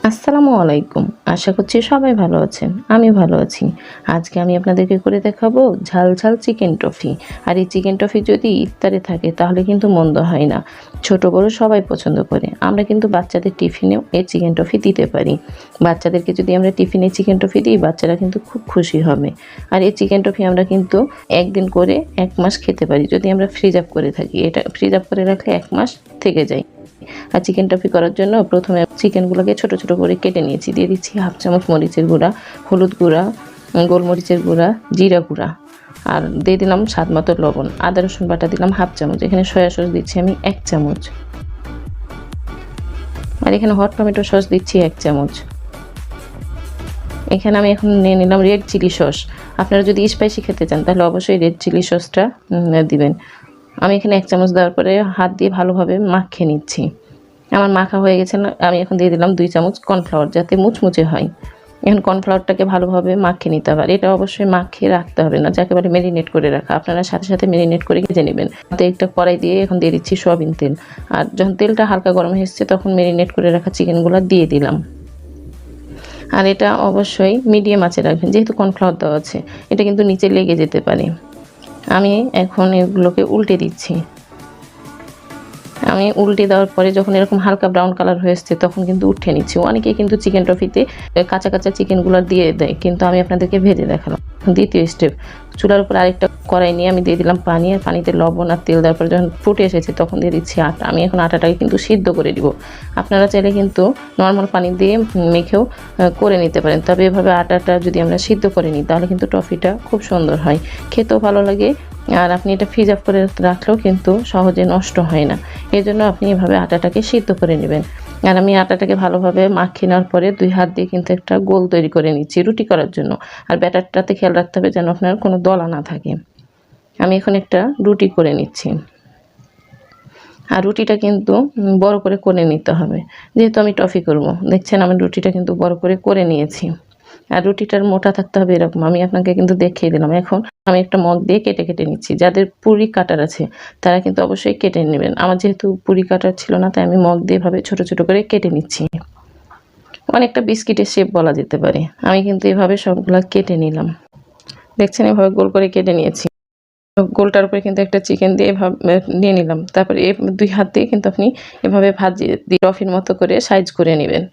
আসসালামু আলাইকুম। আশা করছি সবাই ভালো আছেন। আমি ভালো আছি। আজকে আমি আপনাদেরকে করে দেখাবো ঝাল ঝাল চিকেন টফি। আর এই চিকেন টফি যদি ইফতারে থাকে তাহলে কিন্তু মন্দ হয় না। ছোট বড় সবাই পছন্দ করে। আমরা কিন্তু বাচ্চাদের টিফিনেও এই চিকেন টফি দিতে পারি। বাচ্চাদেরকে যদি আমরা টিফিনে চিকেন টফি দিই, বাচ্চারা কিন্তু খুব খুশি হবে। আর এই চিকেন টফি আমরা কিন্তু একদিন করে 1 মাস খেতে পারি যদি আমরা ফ্রিজ আপ করে থাকি। এটা ফ্রিজ আপ করে রাখলে 1 মাস থেকে যায়। আর চিকেন টফি করার জন্য প্রথমে চিকেনগুলোকে ছোট ছোট করে কেটে নিয়েছি। দিয়ে দিচ্ছি 1/2 চামচ মরিচের গুঁড়া, হলুদ গুঁড়া, গোলমরিচের গুঁড়া, জিরা গুঁড়া, আর দিয়ে দিলাম স্বাদ মতো লবণ। আদা রসুন বাটা দিলাম 1/2 চামচ। এখানে সয়া সস দিচ্ছি আমি 1 চামচ, আর এখানে হট টমেটো সস দিচ্ছি 1 চামচ। এখানে আমি এখন নিয়ে নিলাম রেড চিলি সস। আপনারা যদি স্পাইসি খেতে চান তাহলে অবশ্যই রেড চিলি সসটা দিবেন। আমি এখানে 1 চামচ দেওয়ার পরে হাত দিয়ে ভালোভাবে মাখিয়ে নিচ্ছি। আমার মাখা হয়ে গেছে না, আমি এখন দিয়ে দিলাম 2 চামচ কর্নফ্লাওয়ার যাতে মুচমুচে হয়। এখন কর্নফ্লাওয়ারটাকে ভালোভাবে মাখিয়ে নিতে হবে। আর এটা অবশ্যই মাখিয়ে রাখতে হবে না, যাকে বলে ম্যারিনেট করে রাখা। আপনারা সাথে সাথে ম্যারিনেট করে ভেজে নেবেন। তো একটা কড়াই দিয়ে এখন দিয়ে দিচ্ছি সয়াবিন তেল। আর যখন তেলটা হালকা গরম হয়ে এসছে তখন ম্যারিনেট করে রাখা চিকেনগুলো দিয়ে দিলাম। আর এটা অবশ্যই মিডিয়াম আঁচে রাখবেন, যেহেতু কর্নফ্লাওয়ার দেওয়া আছে এটা কিন্তু নিচে লেগে যেতে পারে। আমি এখন এগুলোকে উল্টে দিচ্ছি। আমি উল্টে দেওয়ার পরে যখন এরকম হালকা ব্রাউন কালার হয়ে এসছে তখন কিন্তু উঠিয়ে নিচ্ছি। অনেকেই কিন্তু চিকেন টফিতে কাঁচা কাঁচা চিকেনগুলো দিয়ে দেয়, কিন্তু আমি আপনাদেরকে ভেজে দেখালাম। দ্বিতীয় স্টেপ, চুলার উপর আরেকটা কড়াই নিয়ে আমি দিয়ে দিলাম পানি। আর পানিতে লবণ আর তেল দেওয়ার পর যখন ফুটে এসেছে তখন দিয়ে দিচ্ছি আটা। আমি এখন আটাটাকে কিন্তু সিদ্ধ করে দিব। আপনারা চাইলে কিন্তু নর্মাল পানি দিয়ে মেখেও করে নিতে পারেন, তবে এভাবে আটাটা যদি আমরা সিদ্ধ করে নিই তাহলে কিন্তু টফিটা খুব সুন্দর হয়, খেতেও ভালো লাগে। আর আপনি এটা ফ্রিজ আপ করে রাখলেও কিন্তু সহজে নষ্ট হয় না। এই জন্য আপনি এভাবে আটাটাকে সিদ্ধ করে নেবেন। আর আমি আটাটাকে ভালোভাবে মাখিয়ে নেওয়ার পরে 2 হাত দিয়ে কিন্তু একটা গোল তৈরি করে নিচ্ছি রুটি করার জন্য। আর ব্যাটারটাতে খেয়াল রাখতে হবে যেন আপনার কোনো দলা না থাকে। আমি এখন একটা রুটি করে নিচ্ছি। আর রুটিটা কিন্তু বড় করে নিতে হবে, যেহেতু আমি টফি করব। দেখছেন আমি রুটিটা কিন্তু বড় করে নিয়েছি। আর রুটিটার মোটা থাকতে হবে এরকম, আমি আপনাকে কিন্তু দেখিয়ে দিলাম। এখন আমি একটা মগ দিয়ে কেটে কেটে নিচ্ছি। যাদের পুরি কাটার আছে তারা কিন্তু অবশ্যই কেটে নেবেন। আমার যেহেতু পুরি কাটার ছিল না তাই আমি মগ দিয়ে এভাবে ছোট ছোট করে কেটে নিচ্ছি। অনেকটা বিস্কিটের শেপ বলা যেতে পারে। আমি কিন্তু এভাবে সবগুলা কেটে নিলাম। দেখছেন এভাবে গোল করে কেটে নিয়েছি। গোলটার উপরে কিন্তু একটা চিকেন দিয়ে এভাবে নিয়ে নিলাম। তারপরে 2 হাত দিয়ে কিন্তু আপনি এভাবে ভাজিয়ে দিয়ে টফির মতো করে সাইজ করে নেবেন।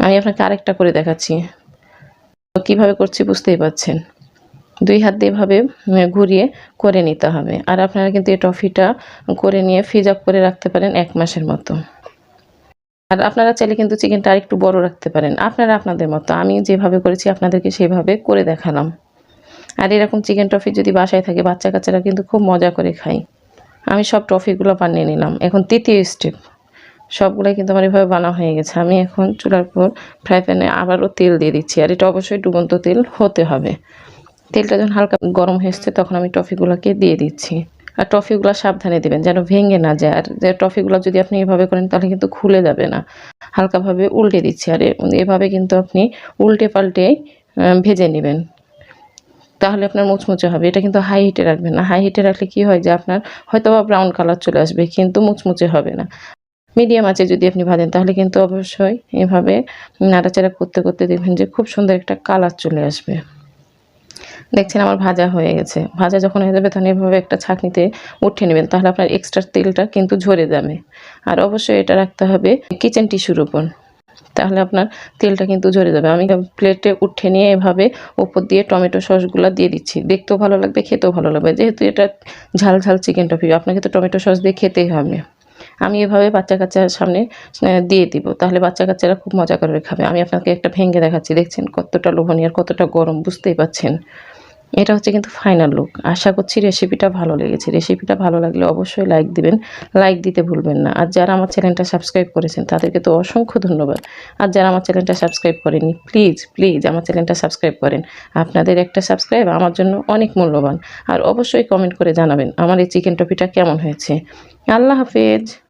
আমি আপনাকে আরেকটা করে দেখাচ্ছি, কিভাবে করছি বুঝতেই পারছেন। 2 হাত দিয়ে এভাবে ঘুরিয়ে করে নিতে হবে। আর আপনারা কিন্তু এই টফিটা করে নিয়ে ফ্রিজ আপ করে রাখতে পারেন 1 মাসের মতো। আর আপনারা চাইলে কিন্তু চিকেনটা আরেকটু বড় রাখতে পারেন, আপনারা আপনাদের মতো। আমি যেভাবে করেছি আপনাদেরকে সেভাবে করে দেখালাম। আর এরকম চিকেন টফি যদি বাসায় থাকে বাচ্চা কাচ্চারা কিন্তু খুব মজা করে খায়। আমি সব টফিগুলো বানিয়ে নিলাম। এখন তৃতীয় স্টেপ, সবগুলাই কিন্তু আমার এভাবে বানা হয়ে গেছে। আমি এখন চুলার উপর ফ্রাই প্যানে আবারও তেল দিয়ে দিচ্ছি। আর এটা অবশ্যই ডুবন্ত তেল হতে হবে। তেলটা যখন হালকা গরম হয়ে এসছে তখন আমি টফিগুলোকে দিয়ে দিচ্ছি। আর টফিগুলো সাবধানে দেবেন যেন ভেঙে না যায়। আর যে টফিগুলো যদি আপনি এভাবে করেন তাহলে কিন্তু খুলে যাবে না। হালকাভাবে উল্টে দিচ্ছি। আর এভাবে কিন্তু আপনি উল্টে পাল্টে ভেজে নেবেন, তাহলে আপনার মুচমুচে হবে। এটা কিন্তু হাই হিটে রাখবেন না। হাই হিটে রাখলে কি হয় যে আপনার হয়তো বা ব্রাউন কালার চলে আসবে কিন্তু মুচমুচে হবে না। মিডিয়াম আঁচে যদি আপনি ভাজেন তাহলে কিন্তু অবশ্যই এভাবে নাড়াচাড়া করতে করতে দেখবেন যে খুব সুন্দর একটা কালার চলে আসবে। দেখছেন আমার ভাজা হয়ে গেছে। ভাজা যখন হয়ে যাবে তখন এভাবে একটা ছাঁকনিতে উঠিয়ে নেবেন, তাহলে আপনার এক্সট্রা তেলটা কিন্তু ঝরে যাবে। আর অবশ্যই এটা রাখতে হবে কিচেন টিস্যুর উপর, তাহলে আপনার তেলটা কিন্তু ঝরে যাবে। আমি প্লেটে উঠিয়ে নিয়ে এভাবে উপর দিয়ে টমেটো সসগুলো দিয়ে দিচ্ছি। দেখতেও ভালো লাগবে, খেতেও ভালো লাগবে। যেহেতু এটা ঝাল ঝাল চিকেন টফি, আপনাকে তো টমেটো সস দিয়ে খেতেই হবে। আমি এভাবে বাচ্চা কাচ্চার সামনে দিয়ে দিব, তাহলে বাচ্চা কাচ্চারা খুব মজা করে খাবে। আমি আপনাকে একটা ভেঙে দেখাচ্ছি। দেখছেন কতটা লোভনীয় আর কতটা গরম, বুঝতেই পাচ্ছেন। এটা হচ্ছে কিন্তু ফাইনাল লুক। আশা করছি রেসিপিটা ভালো লেগেছে। রেসিপিটা ভালো লাগলে অবশ্যই লাইক দিবেন, লাইক দিতে ভুলবেন না। আর যারা আমার চ্যানেলটা সাবস্ক্রাইব করেছেন তাদেরকে তো অসংখ্য ধন্যবাদ। আর যারা আমার চ্যানেলটা সাবস্ক্রাইব করেননি প্লিজ প্লিজ আমার চ্যানেলটা সাবস্ক্রাইব করেন। আপনাদের একটা সাবস্ক্রাইব আমার জন্য অনেক মূল্যবান। আর অবশ্যই কমেন্ট করে জানাবেন আমার এই চিকেন টফিটা কেমন হয়েছে। আল্লাহ হাফেজ।